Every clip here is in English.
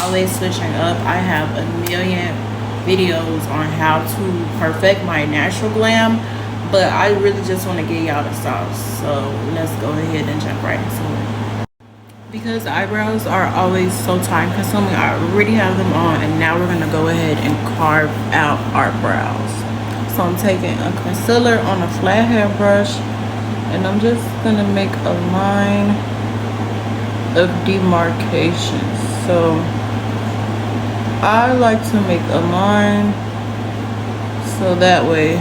always switching up. I have a million videos on how to perfect my natural glam, but I really just want to get y'all the sauce. So let's go ahead and jump right into it. Because eyebrows are always so time consuming, I already have them on, and now we're going to go ahead and carve out our brows. So I'm taking a concealer on a flathead brush, and I'm just going to make a line of demarcation. So I like to make a line so that way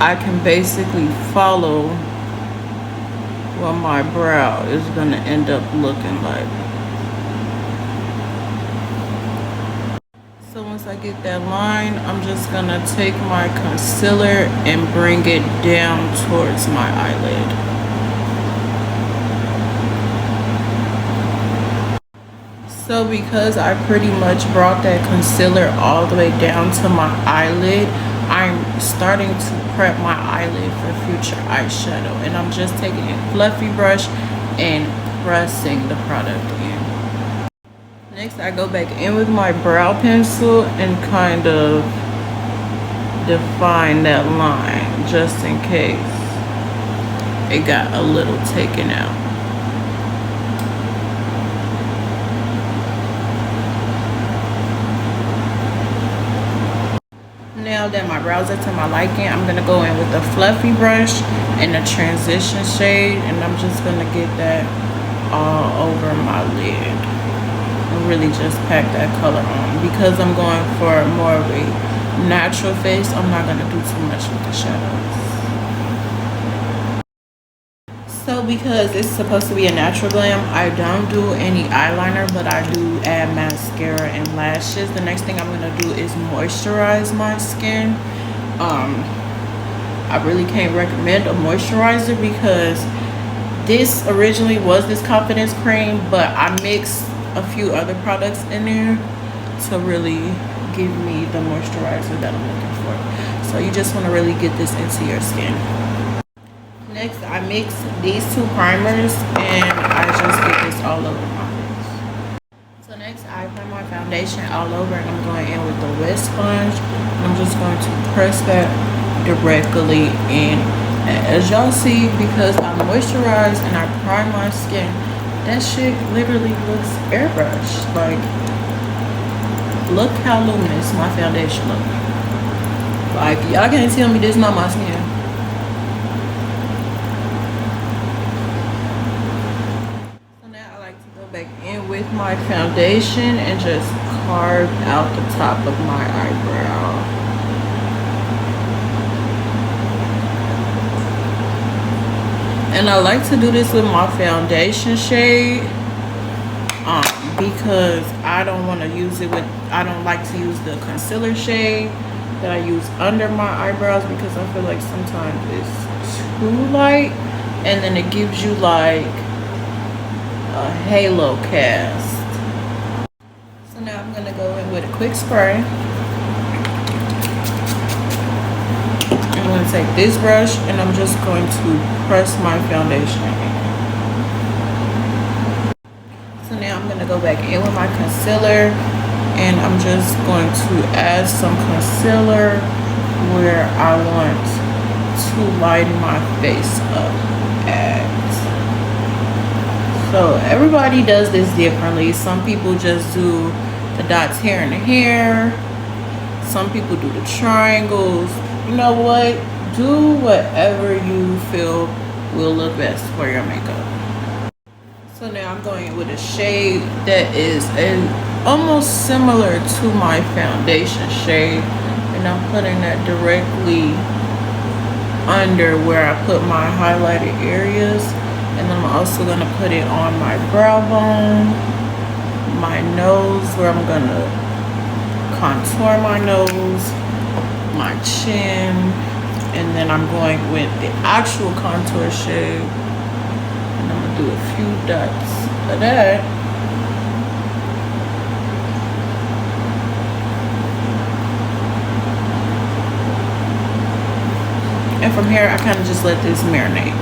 I can basically follow what my brow is gonna end up looking like. So once I get that line, I'm just gonna take my concealer and bring it down towards my eyelid. So because I pretty much brought that concealer all the way down to my eyelid, I'm starting to prep my eyelid for future eyeshadow, and I'm just taking a fluffy brush and pressing the product in. Next, I go back in with my brow pencil and kind of define that line just in case it got a little taken out. Now that my brows are to my liking, I'm going to go in with a fluffy brush and a transition shade, and I'm just going to get that all over my lid and really just pack that color on. Because I'm going for more of a natural face, I'm not going to do too much with the shadows. So because it's supposed to be a natural glam, I don't do any eyeliner, but I do add mascara and lashes. The next thing I'm going to do is moisturize my skin. I really can't recommend a moisturizer because this originally was this confidence cream, but I mixed a few other products in there to really give me the moisturizer that I'm looking for. So you just want to really get this into your skin. Next, I mix these two primers and I just get this all over my face. So next, I apply my foundation all over, and I'm going in with the wet sponge. And I'm just going to press that directly in. And as y'all see, because I moisturize and I prime my skin, that shit literally looks airbrushed. Like, look how luminous my foundation looks. Like, y'all can't tell me this is not my skin. With my foundation and just carve out the top of my eyebrow. And I like to do this with my foundation shade because I don't want to use it with, I don't like to use the concealer shade that I use under my eyebrows because I feel like sometimes it's too light and then it gives you like a halo cast. So now I'm gonna go in with a quick spray. I'm gonna take this brush and I'm just going to press my foundation in. So now I'm gonna go back in with my concealer and I'm just going to add some concealer where I want to lighten my face up at. So everybody does this differently. Some people just do the dots here and here. Some people do the triangles. You know what? Do whatever you feel will look best for your makeup. So now I'm going with a shade that is almost similar to my foundation shade. And I'm putting that directly under where I put my highlighted areas. And then I'm also going to put it on my brow bone, my nose, where I'm going to contour my nose, my chin, and then I'm going with the actual contour shade. And I'm going to do a few dots of that. And from here, I kind of just let this marinate.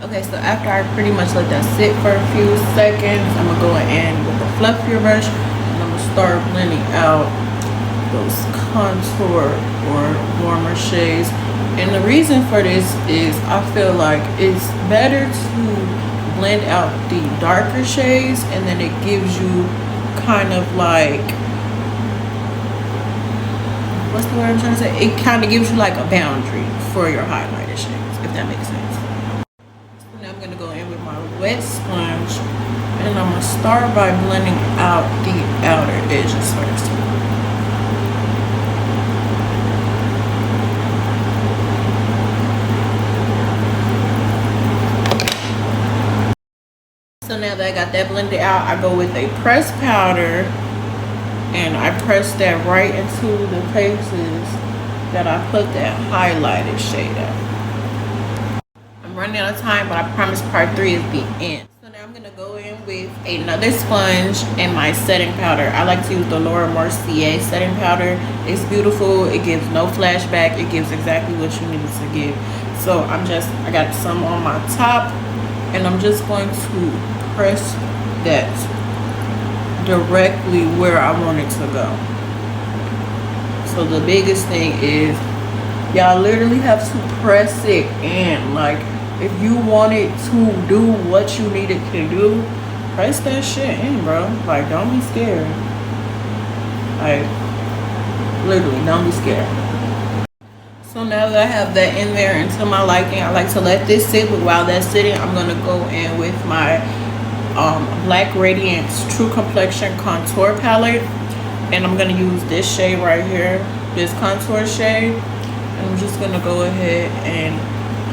Okay, Okay, so after I pretty much let that sit for a few seconds, I'm gonna go in with the fluffier brush and I'm gonna start blending out those contour or warmer shades. And the reason for this is I feel like it's better to blend out the darker shades, and then it gives you kind of like, what's the word I'm trying to say? It kind of gives you like a boundary for your highlighter shades, if that makes sense. So now I'm gonna go in with my wet sponge, and I'm gonna start by blending out the outer edges first. So now that I got that blended out, I go with a pressed powder and I press that right into the places that I put that highlighted shade at. I'm running out of time, but I promise part 3 is the end. So now I'm gonna go in with another sponge and my setting powder. I like to use the Laura Mercier setting powder. It's beautiful, it gives no flashback, it gives exactly what you need it to give. So I got some on my top, and I'm just going to press that directly where I want it to go. So the biggest thing is y'all literally have to press it in. Like, if you want it to do what you need it to do, press that shit in, bro. Like, don't be scared. Like, literally, don't be scared. So now that I have that in there and to my liking, I like to let this sit, but while that's sitting, I'm gonna go in with my Black Radiance True Complexion Contour Palette, and I'm gonna use this shade right here, this contour shade, and I'm just gonna go ahead and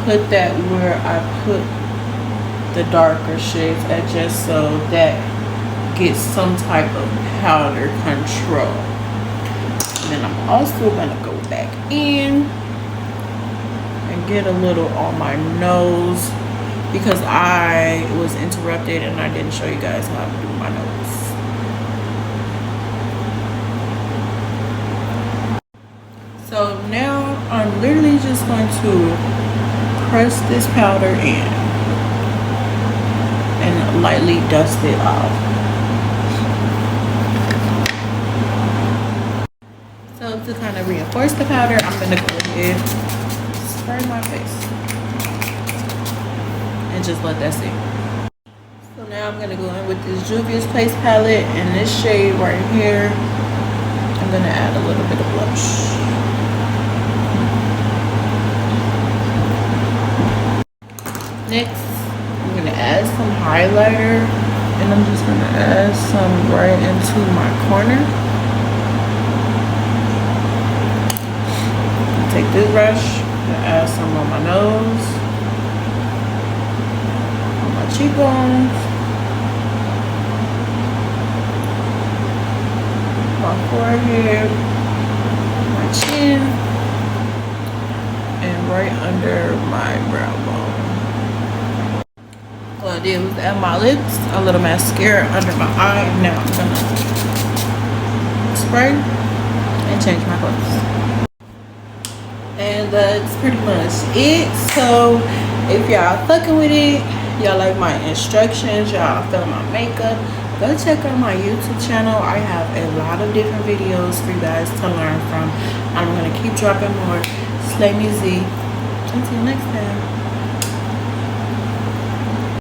put that where I put the darker shades at, just so that gets some type of powder control. And then I'm also gonna go back in and get a little on my nose, because I was interrupted and I didn't show you guys how to do my nose. So now I'm literally just going to press this powder in and lightly dust it off. So to kind of reinforce the powder, I'm gonna go ahead and spray my face and just let that sit. So now I'm gonna go in with this Juvia's Place palette, and this shade right here, I'm gonna add a little bit of blush. Next, I'm gonna add some highlighter, and I'm just gonna add some right into my corner. Take this brush and add some on my nose, on my cheekbones, my forehead, my chin, and right under my brow bone. All I did was add my lips, a little mascara under my eye, and now I'm gonna spray and change my clothes. And that's pretty much it. So if y'all fucking with it, y'all like my instructions, y'all feel my makeup, go check out my YouTube channel. I have a lot of different videos for you guys to learn from. I'm gonna keep dropping more. SlayMeZe. Until next time.